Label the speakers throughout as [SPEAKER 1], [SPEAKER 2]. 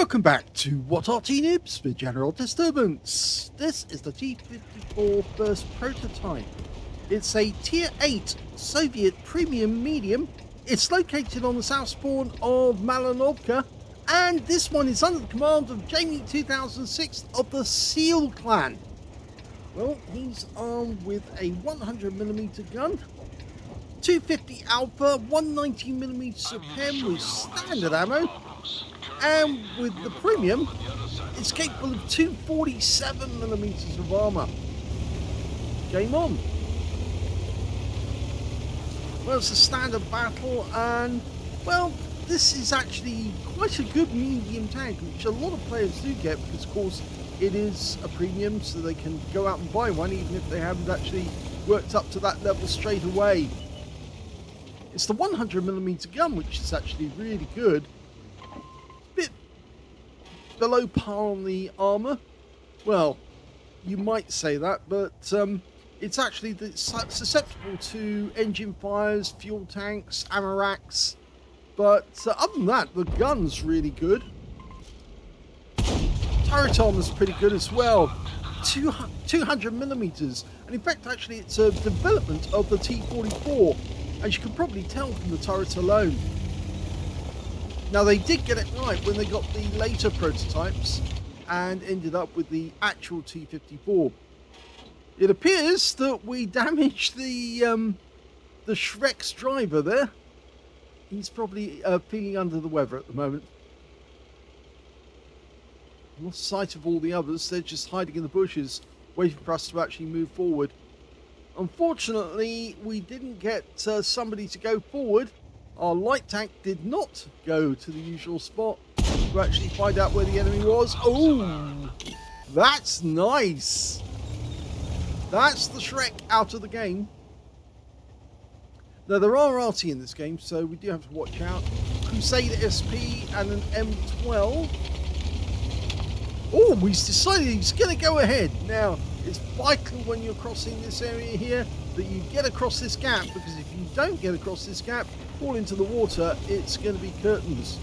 [SPEAKER 1] Welcome back to What Are Noobs for General Disturbance. This is the T-54 first prototype. It's a Tier 8 Soviet premium medium. It's located on the south spawn of Malinovka, and this one is under the command of Jamie2006 of the S3AL clan. Well, he's armed with a 100mm gun, 250 Alpha, 190mm Supreme with standard ammo, and with the premium, it's capable of 247mm of armour. Game on. Well, it's a standard battle, and, well, this is actually quite a good medium tank, which a lot of players do get, because, of course, it is a premium, so they can go out and buy one, even if they haven't actually worked up to that level straight away. It's the 100mm gun, which is actually really good. Bit below par on the armour. Well, you might say that, but it's actually susceptible to engine fires, fuel tanks, ammo racks. But other than that, the gun's really good. Turret armor's pretty good as well. 200mm, and in fact, actually, it's a development of the T-54. As you can probably tell from the turret alone. Now, they did get it right when they got the later prototypes and ended up with the actual T-54. It appears that we damaged the Shrek's driver there. He's probably feeling under the weather at the moment. Lost sight of all the others. They're just hiding in the bushes, waiting for us to actually move forward. Unfortunately, we didn't get somebody to go forward. Our light tank did not go to the usual spot to actually find out where the enemy was. Oh, that's nice. That's the Shrek out of the game. Now, there are Arty in this game, so we do have to watch out. Crusader SP and an M12. Oh, he's decided he's going to go ahead. Now, it's vital when you're crossing this area here that you get across this gap, because if you don't get across this gap, fall into the water, it's going to be curtains.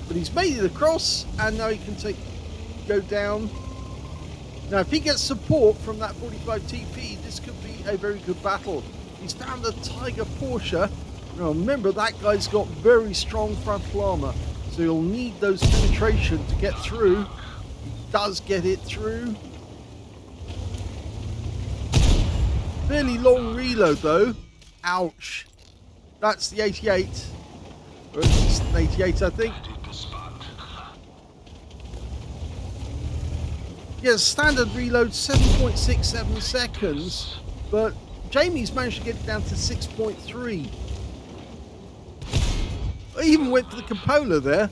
[SPEAKER 1] But he's made it across, and now he can go down. Now, if he gets support from that 45 TP, this could be a very good battle. He's found a Tiger Porsche. Now, remember, that guy's got very strong frontal armor, so he'll need those penetration to get through. He does get it through. Fairly long reload though. Ouch. That's the 88. Or it's an 88, I think. Yes, standard reload 7.67 seconds, but Jamie's managed to get it down to 6.3. I even went for the cupola there.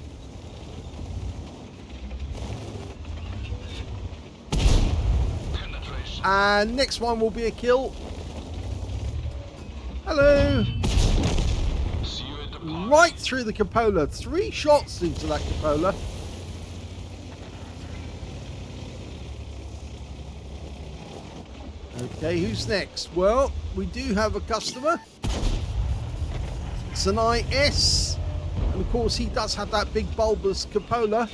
[SPEAKER 1] And next one will be a kill. Hello. Right through the cupola. 3 shots into that cupola. Okay, who's next? Well, we do have a customer. It's an IS. And of course, he does have that big bulbous cupola.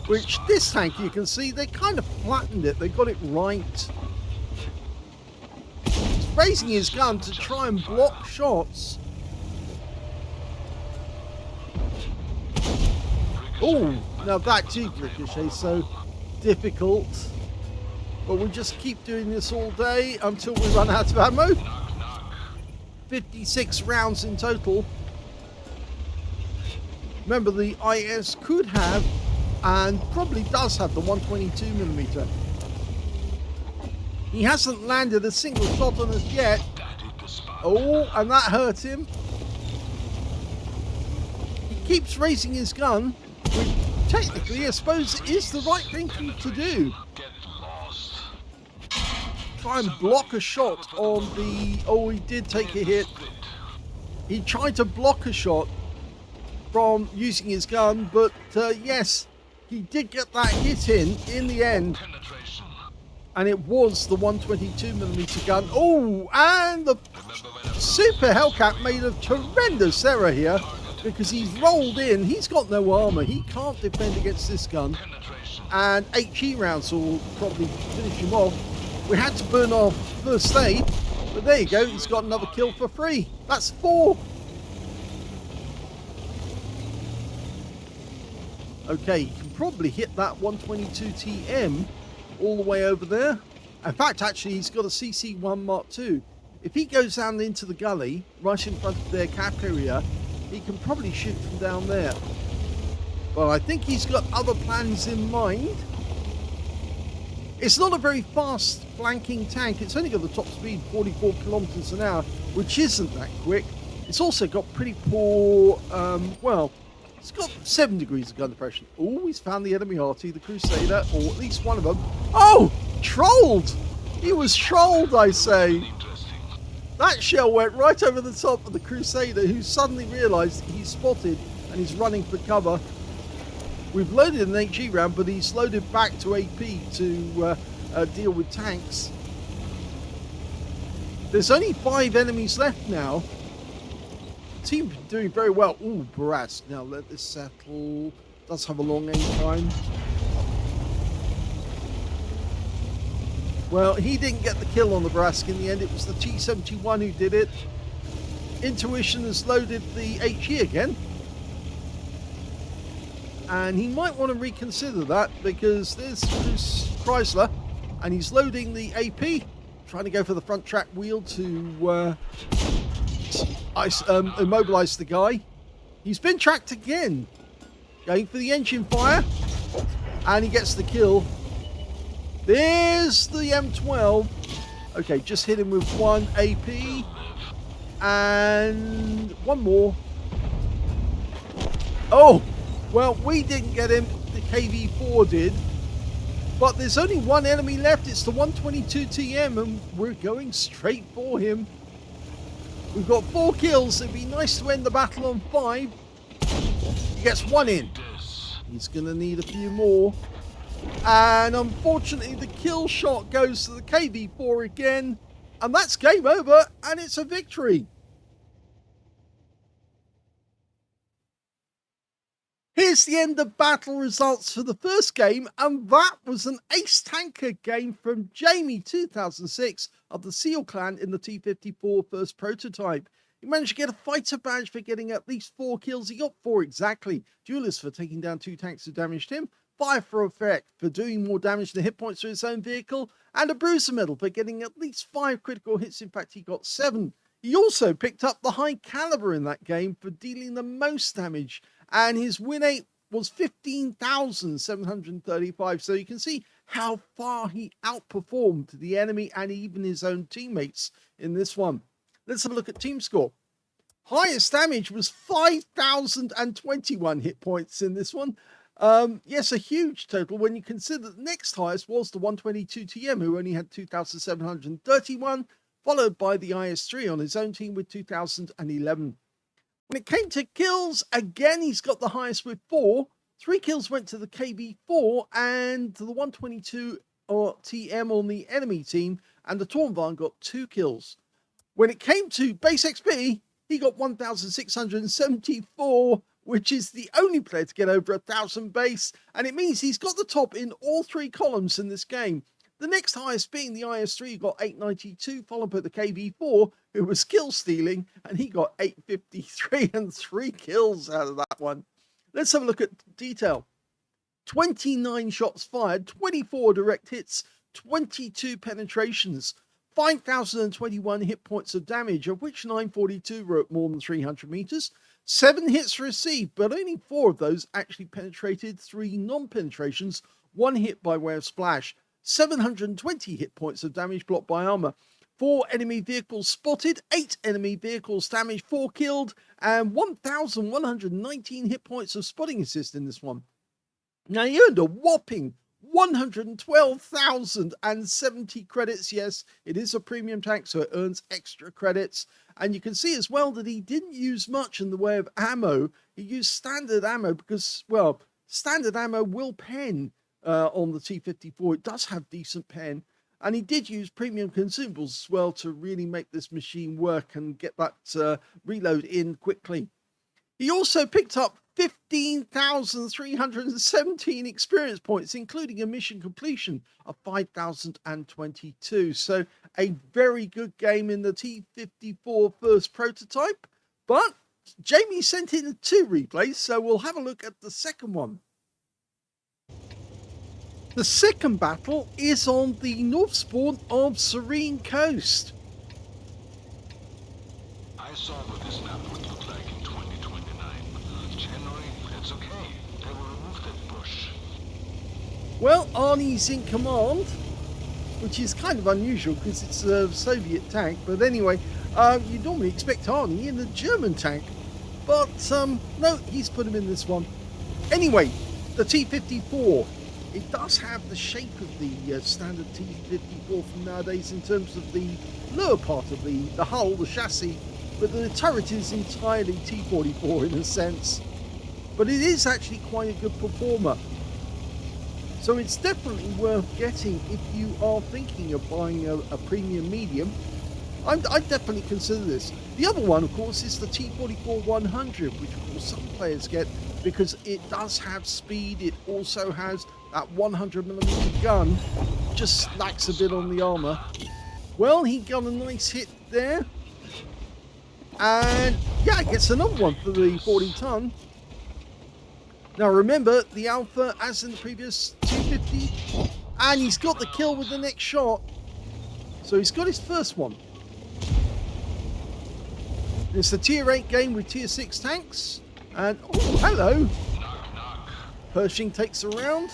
[SPEAKER 1] Which this tank, you can see, they kind of flattened it. They got it right. He's raising his gun to try and block shots. Oh, now that too, ricochet, so difficult. But we just keep doing this all day until we run out of ammo. 56 rounds in total. Remember, the IS could have, and probably does have, the 122mm. He hasn't landed a single shot on us yet. Oh, and that hurt him. He keeps raising his gun, which technically I suppose is the right thing to do. Try and block a shot on the... Oh, he did take a hit. He tried to block a shot from using his gun, but yes, he did get that hit in the end. And it was the 122mm gun. Oh, and the Super Hellcat made a tremendous error here. because he's rolled in. He's got no armor. He can't defend against this gun. And HE rounds will probably finish him off. We had to burn off first aid, but there you go. He's got another kill for free. That's 4. Okay, you can probably hit that 122 TM all the way over there. In fact, actually, he's got a CC1 Mark II. If he goes down into the gully, right in front of their cap area, he can probably shoot from down there. But I think he's got other plans in mind. It's not a very fast flanking tank. It's only got the top speed 44 kilometers an hour, which isn't that quick. It's also got pretty poor, well, it's got 7 degrees of gun depression. Oh, he's found the enemy Arty, the Crusader, or at least one of them. Oh, trolled! He was trolled, I say. That shell went right over the top of the Crusader, who suddenly realized he's spotted and he's running for cover. We've loaded an HE round, but he's loaded back to AP to deal with tanks. There's only 5 enemies left now. The team doing very well. Ooh, Barras. Now let this settle. Does have a long aim time. Well, he didn't get the kill on the Barras in the end. It was the T-71 who did it. Intuition has loaded the HE again. And he might want to reconsider that, because there's Chrysler and he's loading the AP, trying to go for the front track wheel to immobilize the guy. He's been tracked again, going for the engine fire, and he gets the kill. There's the M12. Okay, just hit him with 1 AP and 1 more. Oh, well, we didn't get him. The KV4 did. But there's only 1 enemy left. It's the 122 TM, and we're going straight for him. We've got 4 kills. It'd be nice to end the battle on 5. He gets 1 in. He's going to need a few more. And unfortunately, the kill shot goes to the KV4 again. And that's game over, and it's a victory. Here's the end of battle results for the first game, and that was an ace tanker game from Jamie2006 of the S3AL clan in the T-54 first prototype. He managed to get a fighter badge for getting at least 4 kills. He got 4 exactly. Duelist for taking down 2 tanks who damaged him. 5 for effect for doing more damage than hit points to his own vehicle. And a bruiser medal for getting at least 5 critical hits. In fact, he got 7. He also picked up the high caliber in that game for dealing the most damage. And his win rate was 15,735. So you can see how far he outperformed the enemy and even his own teammates in this one. Let's have a look at team score. Highest damage was 5,021 hit points in this one. Yes, a huge total when you consider the next highest was the 122 TM, who only had 2,731, followed by the IS3 on his own team with 2,011. When it came to kills, again, he's got the highest with 4. 3 kills went to the KB4 and to the 122 TM on the enemy team, and the Tornvarn got 2 kills. When it came to base XP, he got 1,674, which is the only player to get over 1,000 base, and it means he's got the top in all 3 columns in this game. The next highest being the IS3, who got 892, followed by the KV4, who was kill stealing, and he got 853 and 3 kills out of that one. Let's have a look at detail. 29 shots fired, 24 direct hits, 22 penetrations, 5,021 hit points of damage, of which 942 were at more than 300 meters. 7 hits received, but only 4 of those actually penetrated, 3 non-penetrations, 1 hit by way of splash. 720 hit points of damage blocked by armor. 4 enemy vehicles spotted, 8 enemy vehicles damaged, 4 killed, and 1,119 hit points of spotting assist in this one. Now he earned a whopping 112,070 credits. Yes, it is a premium tank, so it earns extra credits. And you can see as well that he didn't use much in the way of ammo. He used standard ammo because, well, standard ammo will pen on the T-54. It does have decent pen. And he did use premium consumables as well to really make this machine work and get that reload in quickly. He also picked up 15,317 experience points, including a mission completion of 5,022. So a very good game in the T-54 first prototype. But Jamie sent in 2 replays, so we'll have a look at the second one. The second battle is on the north spawn of Serene Coast.
[SPEAKER 2] I saw what this map would look like in 2029. January, it's okay. They will remove that bush.
[SPEAKER 1] Well, Arty's in command, which is kind of unusual because it's a Soviet tank. But anyway, you normally expect Arty in the German tank. But no, he's put him in this one. Anyway, the T-54. It does have the shape of the standard T-54 from nowadays in terms of the lower part of the hull, the chassis, but the turret is entirely T-44 in a sense. But it is actually quite a good performer. So it's definitely worth getting if you are thinking of buying a premium medium. I'd definitely consider this. The other one, of course, is the T-44-100, which of course some players get because it does have speed. It also has that 100mm gun, just lacks a bit on the armor. Well, he got a nice hit there. And yeah, gets another one for the 40-ton. Now remember, the Alpha, as in the previous 250, and he's got the kill with the next shot. So he's got his first one. It's the tier 8 game with tier 6 tanks. And, oh, hello. Pershing takes a round.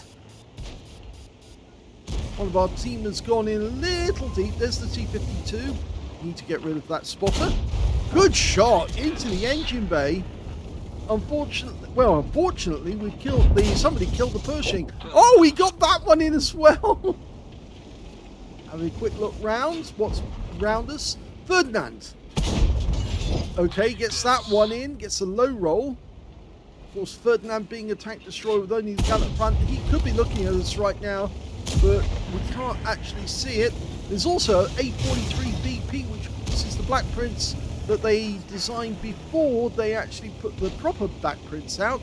[SPEAKER 1] One of our team has gone in a little deep. There's the T-52. Need to get rid of that spotter. Good shot into the engine bay. Unfortunately, we killed somebody killed the Pershing. Oh, we got that one in as well. Having a quick look round. What's round us? Ferdinand. Okay, gets that one in. Gets a low roll. Of course, Ferdinand being a tank destroyer with only the gun at front, he could be looking at us right now, but we can't actually see it. There's also A43 BP, which of course is the black prints that they designed before they actually put the proper black prints out.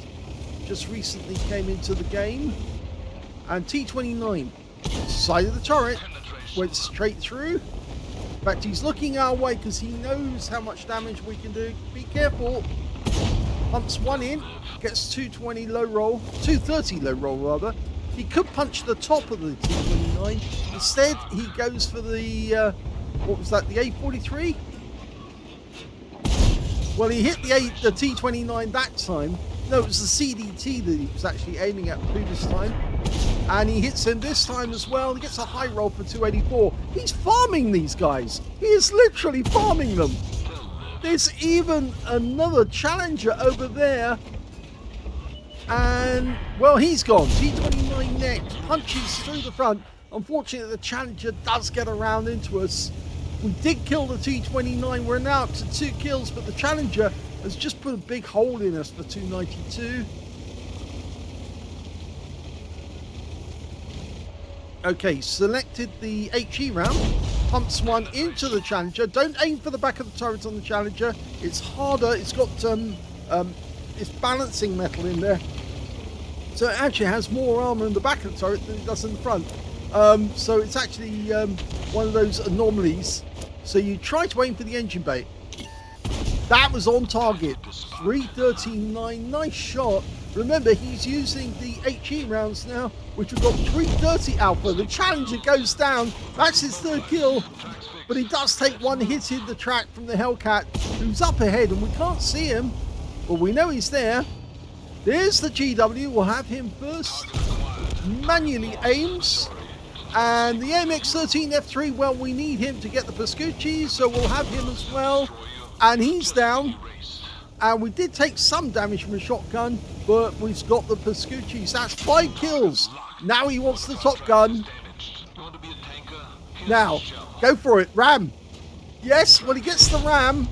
[SPEAKER 1] Just recently came into the game. And T29, side of the turret, went straight through. In fact, he's looking our way because he knows how much damage we can do. Be careful. Pumps one in, gets 220 low roll, 230 low roll rather. He could punch the top of the T29. Instead, he goes for the, what was that, the A43? Well, he hit the T29 that time. No, it was the CDT that he was actually aiming at the previous time. And he hits him this time as well. He gets a high roll for 284. He's farming these guys. He is literally farming them. There's even another Challenger over there. And, well, he's gone. T29 next. Punches through the front. Unfortunately, the Challenger does get around into us. We did kill the T29. We're now up to 2 kills, but the Challenger has just put a big hole in us for 292. Okay, selected the HE round. Pumps one into the Challenger. Don't aim for the back of the turret on the Challenger. It's harder. It's got it's balancing metal in there. So it actually has more armor in the back of the turret than it does in the front. So it's actually one of those anomalies. So you try to aim for the engine bay. That was on target. 339, nice shot. Remember, he's using the HE rounds now, which have got 330 alpha. The Challenger goes down. That's his 3rd kill. But he does take one hit in the track from the Hellcat, who's up ahead, and we can't see him. But we know he's there. There's the GW. We'll have him first. Manually aims. And the AMX-13 F3, well, we need him to get the Pascucci, so we'll have him as well. And he's down. And we did take some damage from a shotgun, but we've got the Pascucci's. That's 5 kills. Now he wants the Top Gun. Now, go for it. Ram. Yes, well, he gets the ram.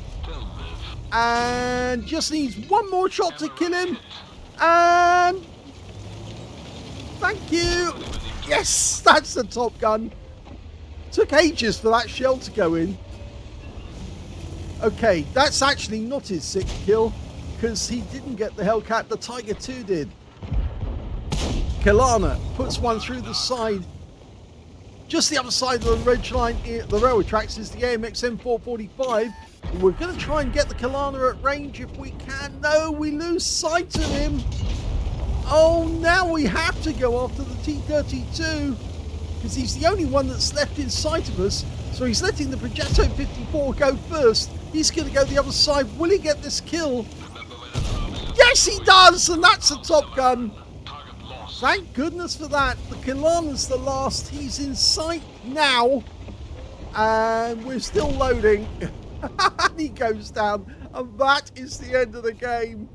[SPEAKER 1] And just needs one more shot to kill him. And thank you. Yes, that's the Top Gun. Took ages for that shell to go in. Okay, that's actually not his 6th kill. because he didn't get the Hellcat, the Tiger 2 did. Kelana puts one through the side. Just the other side of the ridge line, the railway tracks, is the AMX M445. We're going to try and get the Kelana at range if we can. No, we lose sight of him. Oh, now we have to go after the T-32 because he's the only one that's left in sight of us. So he's letting the Progetto 54 go first. He's going to go the other side. Will he get this kill? Yes, he does, and that's a Top Gun. Thank goodness for that. The Kelana's the last. He's in sight now, and we're still loading. And he goes down, and that is the end of the game.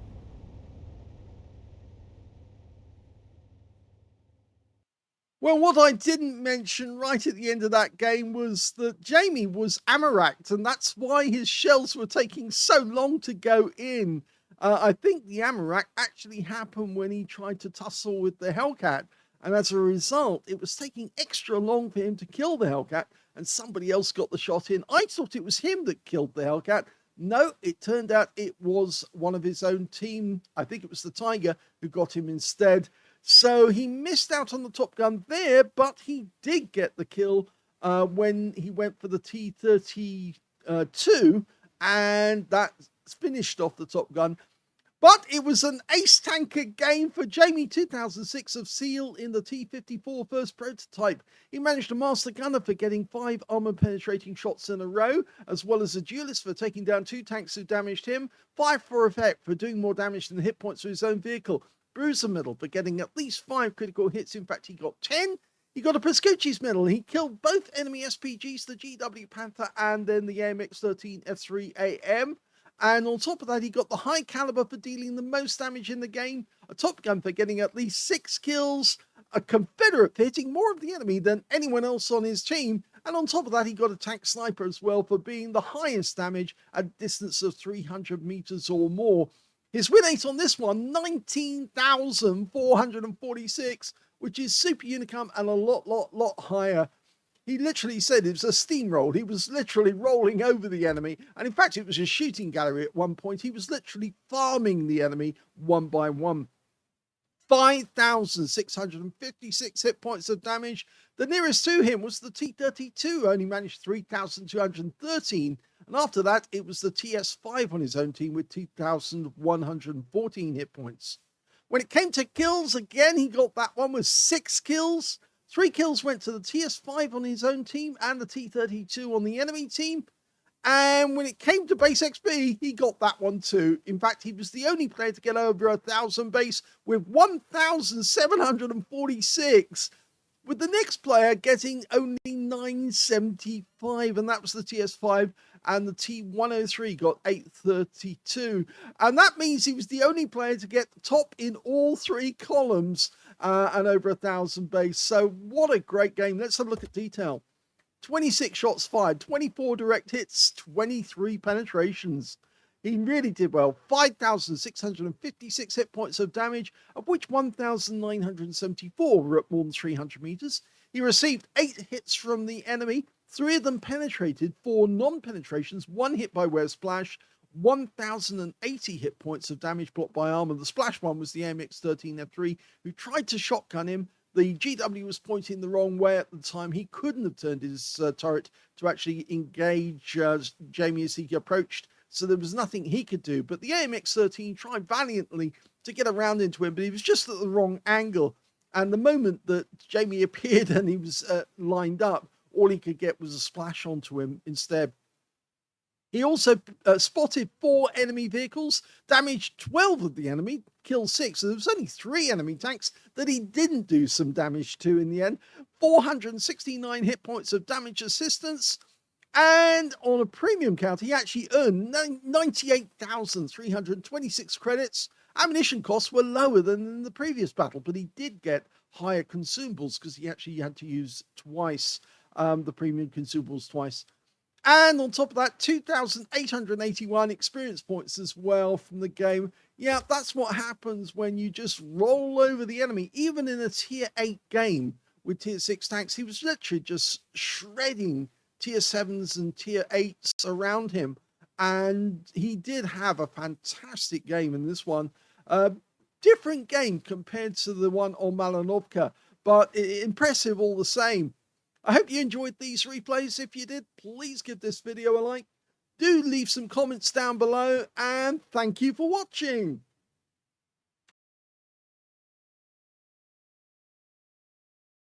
[SPEAKER 1] Well, what I didn't mention right at the end of that game was that Jamie was ammo-racked, and that's why his shells were taking so long to go in. I think the ammo rack actually happened when he tried to tussle with the Hellcat, and as a result, it was taking extra long for him to kill the Hellcat, and somebody else got the shot in. I thought it was him that killed the Hellcat. No, it turned out it was one of his own team. I think it was the Tiger who got him instead. So he missed out on the Top Gun there, but he did get the kill when he went for the T-32, and that finished off the Top Gun. But it was an ace tanker game for Jamie2006 of S3AL in the T-54 first prototype. He managed to master gunner for getting 5 armor penetrating shots in a row, as well as a duelist for taking down 2 tanks who damaged him, 5 for effect for doing more damage than the hit points of his own vehicle, Bruiser medal for getting at least 5 critical hits. In fact, he got 10. He got a Prescucci's medal. He killed both enemy SPGs, the GW Panther and then the AMX-13 S3AL. And on top of that, he got the high caliber for dealing the most damage in the game, a Top Gun for getting at least 6 kills, a Confederate for hitting more of the enemy than anyone else on his team, and on top of that, he got a tank sniper as well for being the highest damage at a distance of 300 meters or more. His win rate on this one, 19,446, which is super unicum and a lot higher. He literally said it was a steamroll. He was literally rolling over the enemy. And in fact, it was a shooting gallery at one point. He was literally farming the enemy one by one. 5,656 hit points of damage. The nearest to him was the T-32, only managed 3,213. And after that, it was the TS5 on his own team with 2,114 hit points. When it came to kills, again, he got that one with 6 kills. 3 kills went to the TS5 on his own team and the T-32 on the enemy team. And when it came to base XP, he got that one too. In fact, he was the only player to get over 1,000 base with 1,746. With the next player getting only 975, and that was the TS5, and the T103 got 832. And that means he was the only player to get the top in all 3 columns and over 1,000 base. So what a great game. Let's have a look at detail. 26 shots fired, 24 direct hits, 23 penetrations. He really did well. 5,656 hit points of damage, of which 1,974 were at more than 300 meters. He received 8 hits from the enemy. 3 of them penetrated, 4 non-penetrations, 1 hit by way of splash, 1,080 hit points of damage blocked by armor. The splash one was the AMX-13 F3, who tried to shotgun him. The GW was pointing the wrong way at the time. He couldn't have turned his turret to actually engage Jamie as he approached, so there was nothing he could do. But the AMX-13 tried valiantly to get around into him, but he was just at the wrong angle. And the moment that Jamie appeared and he was lined up, all he could get was a splash onto him instead. He also spotted 4 enemy vehicles, damaged 12 of the enemy, killed 6. So there was only 3 enemy tanks that he didn't do some damage to in the end. 469 hit points of damage assistance. And on a premium count, he actually earned 98,326 credits. Ammunition costs were lower than in the previous battle, but he did get higher consumables because he actually had to use twice the premium consumables twice. And on top of that, 2,881 experience points as well from the game. Yeah, that's what happens when you just roll over the enemy. Even in a tier 8 game with tier 6 tanks, he was literally just shredding tier 7s and tier 8s around him. and he did have a fantastic game in this one. Different game compared to the one on Malinovka, but impressive all the same. I hope you enjoyed these replays. If you did, please give this video a like. Do leave some comments down below, and thank you for watching.